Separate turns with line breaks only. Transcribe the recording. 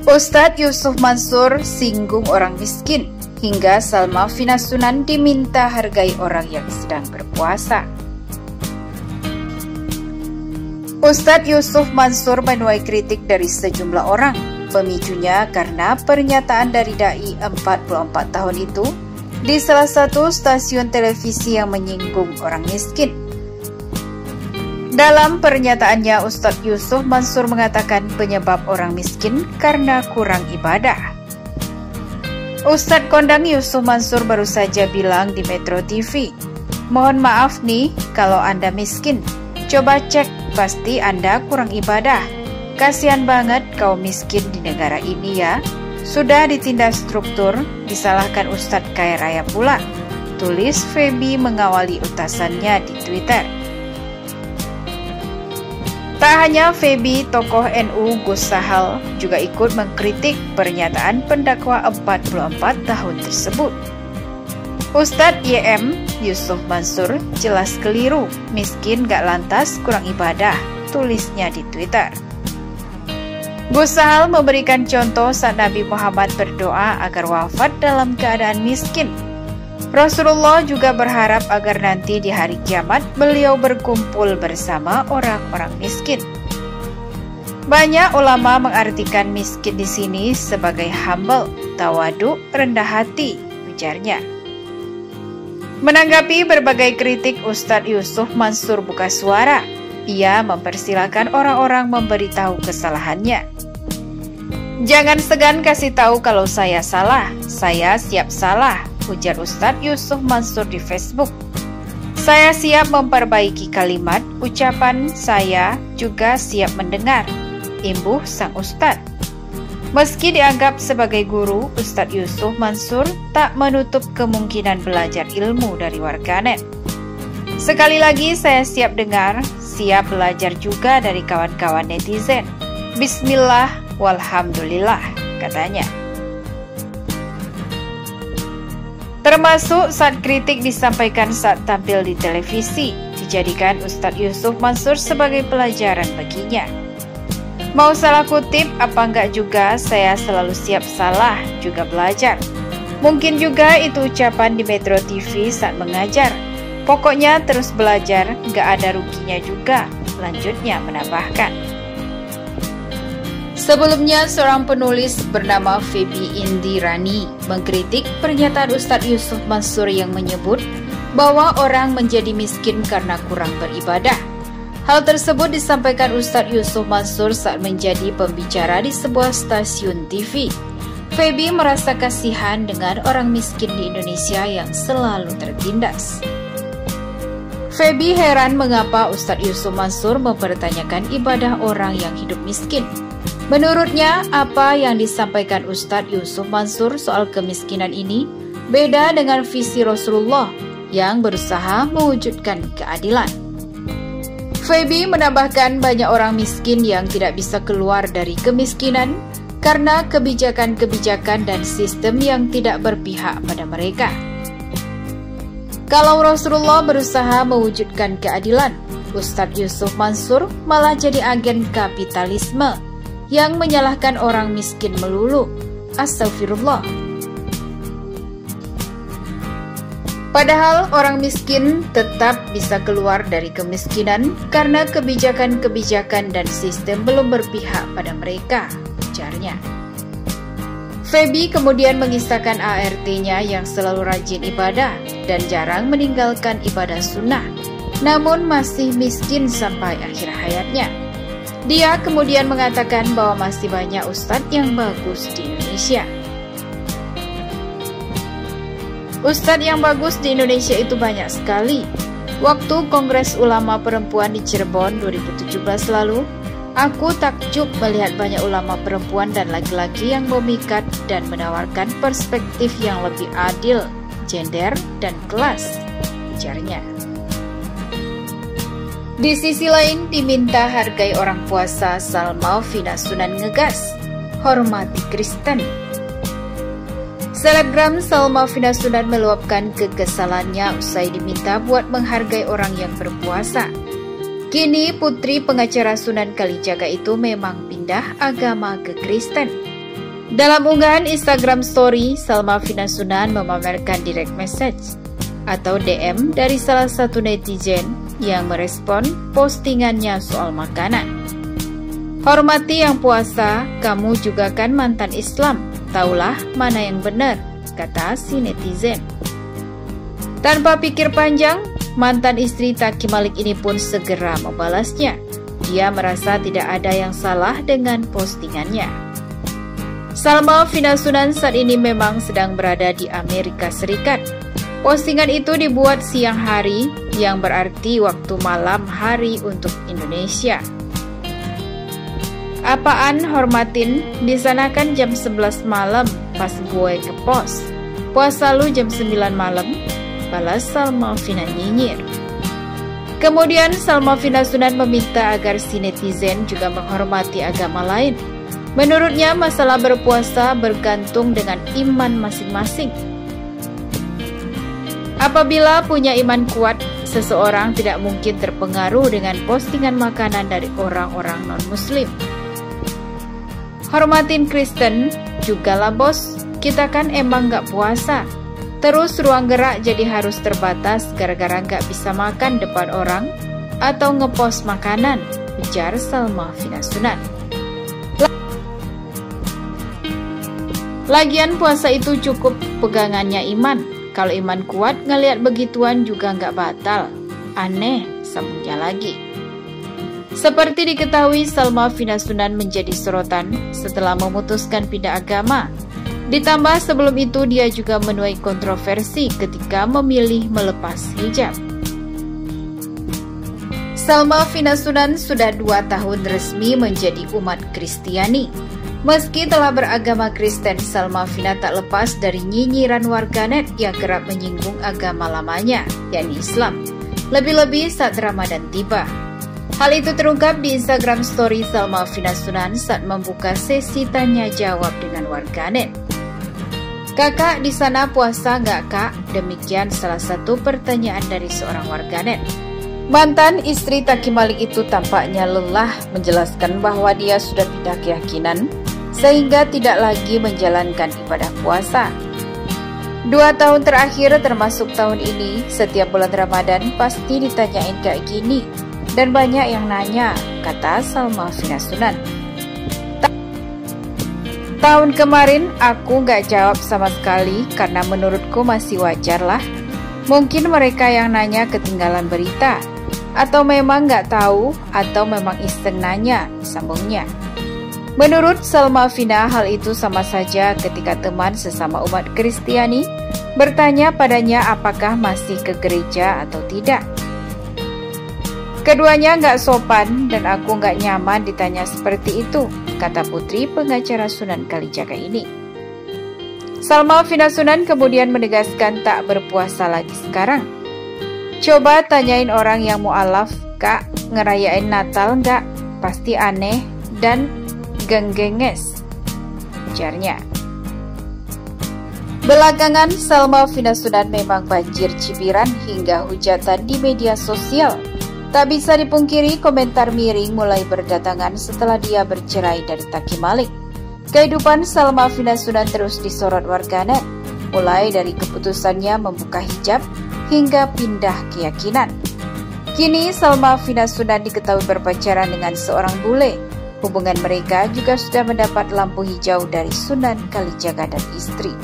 Ustadz Yusuf Mansur singgung orang miskin, hingga Salma Finasunan diminta hargai orang yang sedang berpuasa. Ustadz Yusuf Mansur menuai kritik dari sejumlah orang. Pemicunya karena pernyataan dari dai 44 tahun itu di salah satu stasiun televisi yang menyinggung orang miskin. Dalam pernyataannya, Ustadz Yusuf Mansur mengatakan penyebab orang miskin karena kurang ibadah. Ustadz kondang Yusuf Mansur baru saja bilang di Metro TV, "Mohon maaf nih kalau Anda miskin. Coba cek, pasti Anda kurang ibadah. Kasihan banget kaum miskin di negara ini ya. Sudah ditindas struktur, disalahkan Ustadz kaya raya pula," tulis Feby mengawali utasannya di Twitter. Tak hanya Feby, tokoh NU Gus Sahal juga ikut mengkritik pernyataan pendakwa 44 tahun tersebut. Ustadz YM Yusuf Mansur jelas keliru, miskin gak lantas kurang ibadah, tulisnya di Twitter. Gus Sahal memberikan contoh saat Nabi Muhammad berdoa agar wafat dalam keadaan miskin. Rasulullah juga berharap agar nanti di hari kiamat beliau berkumpul bersama orang-orang miskin. Banyak ulama mengartikan miskin di sini sebagai humble, tawadu, rendah hati, ujarnya. Menanggapi berbagai kritik, Ustadz Yusuf Mansur buka suara. Ia mempersilahkan orang-orang memberitahu kesalahannya. "Jangan segan kasih tahu kalau saya salah, saya siap salah," ujar Ustadz Yusuf Mansur di Facebook. "Saya siap memperbaiki kalimat, ucapan saya juga siap mendengar," imbuh sang Ustadz. Meski dianggap sebagai guru, Ustadz Yusuf Mansur tak menutup kemungkinan belajar ilmu dari warganet. "Sekali lagi saya siap dengar, siap belajar juga dari kawan-kawan netizen. Bismillah, walhamdulillah," katanya. Termasuk saat kritik disampaikan saat tampil di televisi, dijadikan Ustadz Yusuf Mansur sebagai pelajaran baginya. "Mau salah kutip apa enggak juga, saya selalu siap salah, juga belajar. Mungkin juga itu ucapan di Metro TV saat mengajar. Pokoknya terus belajar, enggak ada ruginya juga," lanjutnya menambahkan. Sebelumnya, seorang penulis bernama Feby Indirani mengkritik pernyataan Ustadz Yusuf Mansur yang menyebut bahwa orang menjadi miskin karena kurang beribadah. Hal tersebut disampaikan Ustadz Yusuf Mansur saat menjadi pembicara di sebuah stasiun TV. Feby merasa kasihan dengan orang miskin di Indonesia yang selalu tertindas. Feby heran mengapa Ustadz Yusuf Mansur mempertanyakan ibadah orang yang hidup miskin. Menurutnya, apa yang disampaikan Ustadz Yusuf Mansur soal kemiskinan ini beda dengan visi Rasulullah yang berusaha mewujudkan keadilan. Feby menambahkan banyak orang miskin yang tidak bisa keluar dari kemiskinan karena kebijakan-kebijakan dan sistem yang tidak berpihak pada mereka. Kalau Rasulullah berusaha mewujudkan keadilan, Ustadz Yusuf Mansur malah jadi agen kapitalisme yang menyalahkan orang miskin melulu. Astagfirullah. Padahal orang miskin tetap bisa keluar dari kemiskinan karena kebijakan-kebijakan dan sistem belum berpihak pada mereka, ujarnya. Feby kemudian mengisahkan ART-nya yang selalu rajin ibadah dan jarang meninggalkan ibadah sunnah, namun masih miskin sampai akhir hayatnya. Dia kemudian mengatakan bahwa masih banyak ustadz yang bagus di Indonesia. Ustadz yang bagus di Indonesia itu banyak sekali. Waktu Kongres Ulama Perempuan di Cirebon 2017 lalu, aku takjub melihat banyak ulama perempuan dan laki-laki yang memikat dan menawarkan perspektif yang lebih adil, gender, dan kelas, ujarnya. Di sisi lain, diminta hargai orang puasa, Salma Finasunan ngegas, hormati Kristen. Selebgram Salma Finasunan meluapkan kekesalannya usai diminta buat menghargai orang yang berpuasa. Kini putri pengacara Sunan Kalijaga itu memang pindah agama ke Kristen. Dalam unggahan Instagram Story, Salma Vina Sunan memamerkan direct message atau DM dari salah satu netizen yang merespon postingannya soal makanan. "Hormati yang puasa, kamu juga kan mantan Islam, taulah mana yang benar," kata si netizen. Tanpa pikir panjang, mantan istri Taki Malik ini pun segera membalasnya. Dia merasa tidak ada yang salah dengan postingannya. Salma Vina Sunan saat ini memang sedang berada di Amerika Serikat. Postingan itu dibuat siang hari, yang berarti waktu malam hari untuk Indonesia. "Apaan hormatin, di sana kan jam 11 malam pas gue ke pos. Puasa lu jam 9 malam, balas Salma Vina nyinyir. Kemudian Salma Vina Sunan meminta agar si netizen juga menghormati agama lain. Menurutnya masalah berpuasa bergantung dengan iman masing-masing. Apabila punya iman kuat, seseorang tidak mungkin terpengaruh dengan postingan makanan dari orang-orang non-muslim. Hormatin Kristen, juga lah bos, kita kan emang gak puasa. Terus ruang gerak jadi harus terbatas gara-gara gak bisa makan depan orang atau ngepost makanan," ujar Salma Vina Sunan. "Lagian puasa itu cukup pegangannya iman. Kalau iman kuat, ngelihat begituan juga nggak batal. Aneh," sambungnya lagi. Seperti diketahui, Salma Vina Sunan menjadi sorotan setelah memutuskan pindah agama. Ditambah sebelum itu dia juga menuai kontroversi ketika memilih melepas hijab. Salma Vina Sunan sudah 2 tahun resmi menjadi umat Kristiani. Meski telah beragama Kristen, Salma Vina tak lepas dari nyinyiran warganet yang kerap menyinggung agama lamanya, yakni Islam. Lebih-lebih saat Ramadan tiba. Hal itu terungkap di Instagram Story Salma Vina Sunan saat membuka sesi tanya jawab dengan warganet. "Kakak di sana puasa nggak kak?" Demikian salah satu pertanyaan dari seorang warganet. Mantan istri Taki Malik itu tampaknya lelah menjelaskan bahwa dia sudah pindah keyakinan sehingga tidak lagi menjalankan ibadah puasa. 2 tahun terakhir termasuk tahun ini, setiap bulan Ramadan pasti ditanyain kayak gini dan banyak yang nanya, kata Salma Vina Sunan. "Tahun kemarin aku nggak jawab sama sekali karena menurutku masih wajar lah. Mungkin mereka yang nanya ketinggalan berita, atau memang nggak tahu, atau memang iseng nanya," sambungnya. Menurut Salma Vina, hal itu sama saja ketika teman sesama umat Kristiani bertanya padanya apakah masih ke gereja atau tidak. "Keduanya nggak sopan dan aku nggak nyaman ditanya seperti itu," kata putri pengacara Sunan Kalijaga ini. Salma Vina Sunan kemudian menegaskan tak berpuasa lagi sekarang. "Coba tanyain orang yang mu'alaf, kak, ngerayain Natal nggak? Pasti aneh dan genggenges," ujarnya. Belakangan, Salma Vina Sunan memang banjir cibiran hingga hujatan di media sosial. Tak bisa dipungkiri, komentar miring mulai berdatangan setelah dia bercerai dari Taki Malik. Kehidupan Salma Vina Sunan terus disorot warganet, mulai dari keputusannya membuka hijab hingga pindah keyakinan. Kini Salma Vina Sunan diketahui berpacaran dengan seorang bule. Hubungan mereka juga sudah mendapat lampu hijau dari Sunan Kalijaga dan istri.